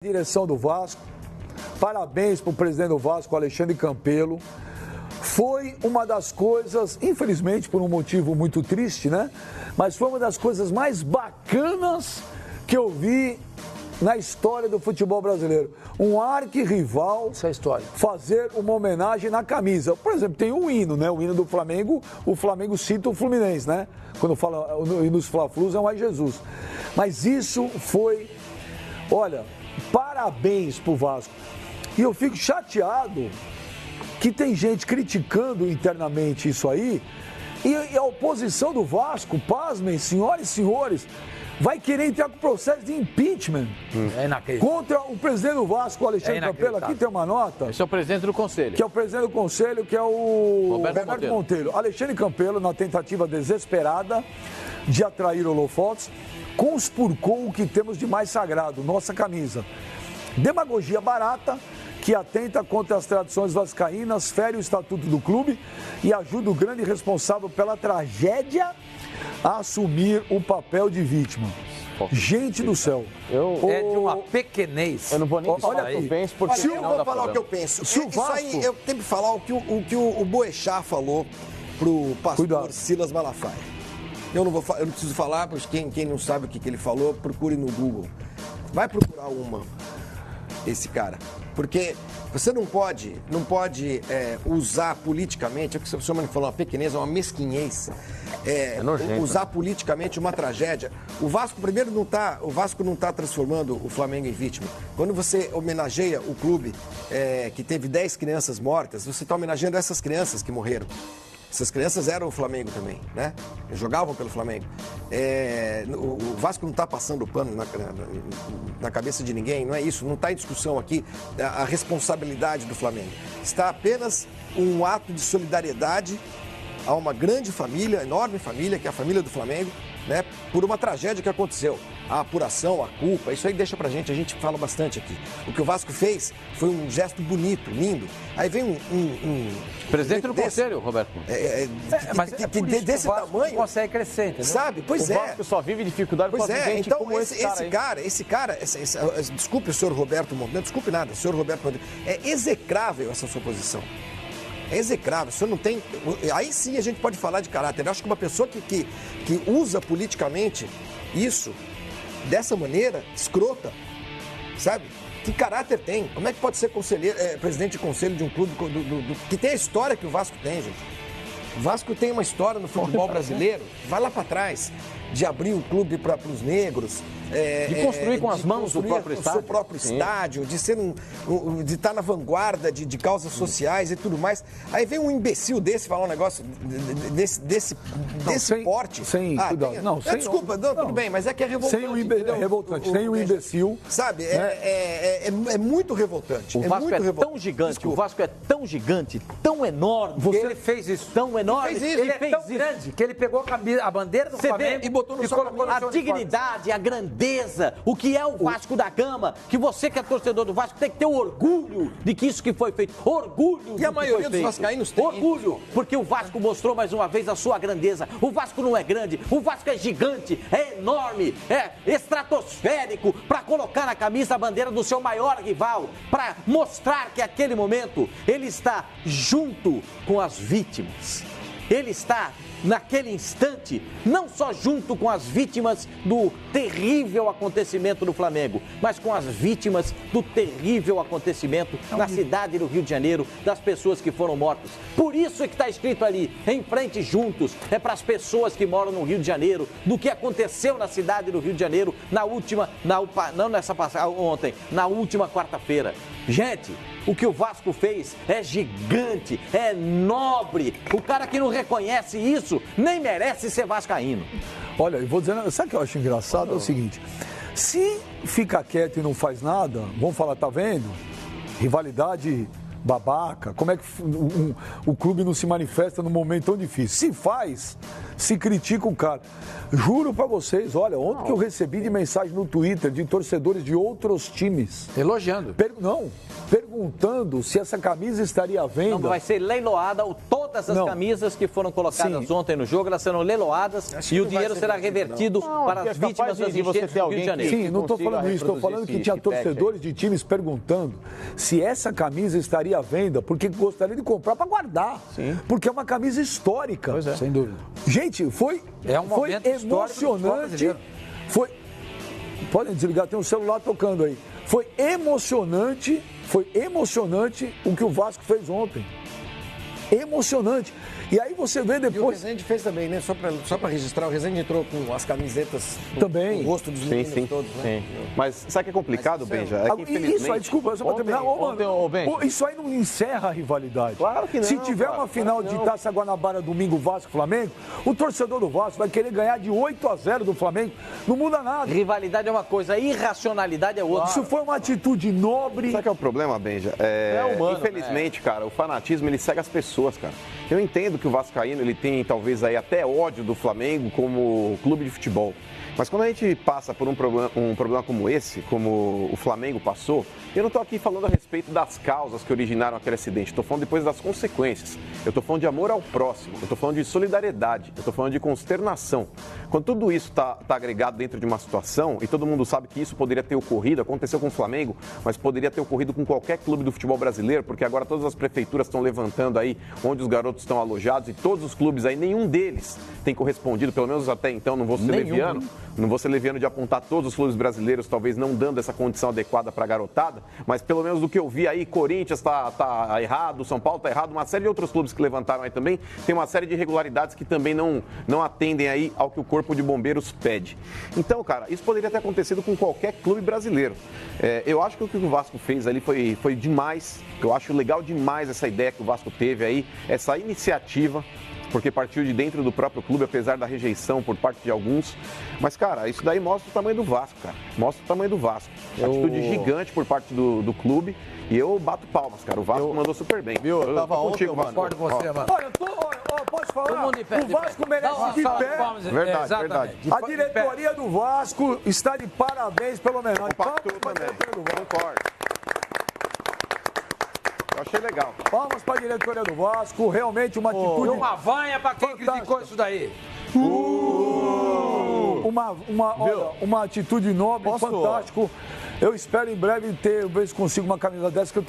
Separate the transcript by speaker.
Speaker 1: Direção do Vasco, parabéns para o presidente do Vasco, Alexandre Campelo. Foi uma das coisas, infelizmente por um motivo muito triste, né? Mas foi uma das coisas mais bacanas que eu vi na história do futebol brasileiro. Um arquirrival fazer uma homenagem na camisa. Por exemplo, tem um hino, né? O hino do Flamengo, o Flamengo cita o Fluminense, né? Quando fala nos Fla-Flus é um Ai Jesus. Mas isso foi, olha, parabéns pro Vasco. E eu fico chateado que tem gente criticando internamente isso aí. E a oposição do Vasco, pasmem, senhoras e senhores, vai querer entrar com processo de impeachment contra o presidente do Vasco, Alexandre Campelo. Aqui tem uma nota.
Speaker 2: Esse é o presidente do Conselho.
Speaker 1: Que é o presidente do Conselho, que é o Roberto Monteiro. Alexandre Campelo, na tentativa desesperada de atrair holofotes, conspurcou o que temos de mais sagrado, nossa camisa. Demagogia barata, que atenta contra as tradições vascaínas, fere o estatuto do clube e ajuda o grande responsável pela tragédia a assumir o papel de vítima. Gente do céu.
Speaker 3: É de uma pequenez.
Speaker 2: Eu não vou nem falar o que eu penso, porque
Speaker 4: eu vou falar o que eu penso.
Speaker 1: Se o Vasco...
Speaker 4: Isso aí, eu tenho que falar o que o Boechat falou pro pastor Silas Malafaia. Eu não preciso falar, porque quem não sabe o que ele falou, procure no Google. Vai procurar esse cara. Porque você não pode usar politicamente, é o que o senhor falou, uma pequenez, uma mesquinhez, usar politicamente uma tragédia. O Vasco, primeiro, não está transformando o Flamengo em vítima. Quando você homenageia o clube que teve 10 crianças mortas, você está homenageando essas crianças que morreram. Essas crianças eram o Flamengo também, né? Jogavam pelo Flamengo. O Vasco não está passando pano na cabeça de ninguém, não é isso. Não está em discussão aqui a responsabilidade do Flamengo. Está apenas um ato de solidariedade a uma grande família, enorme família, que é a família do Flamengo, né? Por uma tragédia que aconteceu. A apuração, a culpa, isso aí deixa pra gente, a gente fala bastante aqui. O que o Vasco fez foi um gesto bonito, lindo. Aí vem
Speaker 2: presidente do Conselho, Roberto.
Speaker 3: Mas desse tamanho consegue crescer, entendeu?
Speaker 4: Sabe? Pois
Speaker 2: o Vasco só vive dificuldade por causa de gente
Speaker 4: então
Speaker 2: como
Speaker 4: esse cara, desculpe o senhor Roberto Monteiro, não desculpe nada, o senhor Roberto Monteiro, é execrável essa sua posição. É execrável, o senhor não tem... Aí sim a gente pode falar de caráter. Eu acho que uma pessoa que usa politicamente isso, dessa maneira, escrota, sabe? Que caráter tem? Como é que pode ser presidente de conselho de um clube que tem a história que o Vasco tem, gente? O Vasco tem uma história no futebol brasileiro, vai lá para trás, de abrir o clube para os negros,
Speaker 2: de construir com as mãos o próprio estádio.
Speaker 4: O seu próprio estádio, de estar na vanguarda de causas sociais e tudo mais. Aí vem um imbecil desse falar um negócio desse porte. Desculpa, tudo bem, mas é que é revoltante.
Speaker 1: Sem um imbecil.
Speaker 4: Sabe, é muito revoltante.
Speaker 2: O Vasco é tão gigante, desculpa. O Vasco é tão gigante, tão enorme.
Speaker 3: Ele fez isso.
Speaker 2: Tão enorme.
Speaker 3: Ele é tão grande que ele pegou a bandeira do Flamengo
Speaker 4: e botou no
Speaker 2: a dignidade, a grandeza, o que é o Vasco da Gama, que você que é torcedor do Vasco tem que ter o orgulho de que isso que foi feito. Orgulho.
Speaker 4: E a maioria dos vascaínos tem.
Speaker 2: Orgulho, porque o Vasco mostrou mais uma vez a sua grandeza. O Vasco não é grande, o Vasco é gigante, é enorme, é estratosférico, para colocar na camisa a bandeira do seu maior rival, para mostrar que naquele momento ele está junto com as vítimas. Ele está, naquele instante, não só junto com as vítimas do terrível acontecimento do Flamengo, mas com as vítimas do terrível acontecimento na cidade do Rio de Janeiro, das pessoas que foram mortas. Por isso é que está escrito ali, em frente juntos, é para as pessoas que moram no Rio de Janeiro, do que aconteceu na cidade do Rio de Janeiro ontem, na última quarta-feira. Gente, o que o Vasco fez é gigante, é nobre. O cara que não reconhece isso nem merece ser vascaíno.
Speaker 1: Olha, eu vou dizer, sabe o que eu acho engraçado? É o seguinte, se fica quieto e não faz nada, vamos falar, tá vendo? Rivalidade babaca, como é que o clube não se manifesta num momento tão difícil? Se faz, se critica o cara. Juro pra vocês, olha, ontem que eu recebi de mensagem no Twitter de torcedores de outros times.
Speaker 3: Elogiando.
Speaker 1: Perguntando se essa camisa estaria à venda.
Speaker 2: Não, vai ser leiloada toda Todas as camisas que foram colocadas ontem no jogo, elas serão leiloadas e o dinheiro será revertido para as vítimas das enchentes do Rio de Janeiro.
Speaker 1: Sim, não estou falando isso, estou falando que tinha torcedores de times perguntando se essa camisa estaria à venda, porque gostaria de comprar para guardar. Sim. Porque é uma camisa histórica.
Speaker 3: Pois é. Sem dúvida.
Speaker 1: Gente, foi emocionante. Podem desligar, tem um celular tocando aí. Foi emocionante o que o Vasco fez ontem. Emocionante. E aí você vê depois...
Speaker 4: E o Rezende fez também, né? Só para registrar, o Rezende entrou com as camisetas
Speaker 1: também.
Speaker 4: O rosto dos meninos todos, né?
Speaker 5: Sim. Mas sabe o que é complicado, Benja? É que, infelizmente...
Speaker 1: Isso aí, desculpa, só para terminar. Isso aí não encerra a rivalidade.
Speaker 5: Claro que não.
Speaker 1: Se tiver uma final de Taça Guanabara domingo, Vasco-Flamengo, o torcedor do Vasco vai querer ganhar de 8-0 do Flamengo. Não muda nada.
Speaker 2: Rivalidade é uma coisa, irracionalidade é outra.
Speaker 1: Isso foi uma atitude nobre.
Speaker 5: Sabe o que é o problema, Benja? Humano, infelizmente, cara, o fanatismo, ele cega as pessoas, cara. Eu entendo que o vascaíno, ele tem talvez aí até ódio do Flamengo como clube de futebol. Mas quando a gente passa por um problema como esse, como o Flamengo passou, eu não estou aqui falando a respeito das causas que originaram aquele acidente, estou falando depois das consequências. Eu estou falando de amor ao próximo, eu estou falando de solidariedade, eu estou falando de consternação. Quando tudo isso está agregado dentro de uma situação, e todo mundo sabe que isso poderia ter ocorrido, aconteceu com o Flamengo, mas poderia ter ocorrido com qualquer clube do futebol brasileiro, porque agora todas as prefeituras estão levantando aí onde os garotos estão alojados, e todos os clubes aí, nenhum deles tem correspondido, pelo menos até então, não vou ser leviano. Não vou ser leviano de apontar todos os clubes brasileiros, talvez não dando essa condição adequada para a garotada, mas pelo menos do que eu vi aí, Corinthians tá errado, São Paulo tá errado, uma série de outros clubes que levantaram aí também, tem uma série de irregularidades que também não atendem aí ao que o Corpo de Bombeiros pede. Então, cara, isso poderia ter acontecido com qualquer clube brasileiro. Eu acho que o que o Vasco fez ali foi demais, eu acho legal demais essa ideia que o Vasco teve aí, essa iniciativa, porque partiu de dentro do próprio clube, apesar da rejeição por parte de alguns. Mas, cara, isso daí mostra o tamanho do Vasco, cara. Mostra o tamanho do Vasco. Atitude gigante por parte do clube. E eu bato palmas, cara. O Vasco mandou super bem.
Speaker 3: Viu? Eu tava
Speaker 5: contigo,
Speaker 3: mano. Concordo com você, mano.
Speaker 1: Olha, posso falar?
Speaker 2: Todo mundo de pé,
Speaker 1: o Vasco merece de pé.
Speaker 5: Verdade, verdade.
Speaker 1: A diretoria do Vasco está de parabéns pelo menor.
Speaker 5: Concordo. Eu achei legal.
Speaker 1: Palmas para a diretoria do Vasco, realmente uma atitude...
Speaker 3: Uma vanha para quem criticou isso daí.
Speaker 1: Uma atitude nobre, fantástico. Eu espero em breve ver se consigo uma camisa dessa que eu também...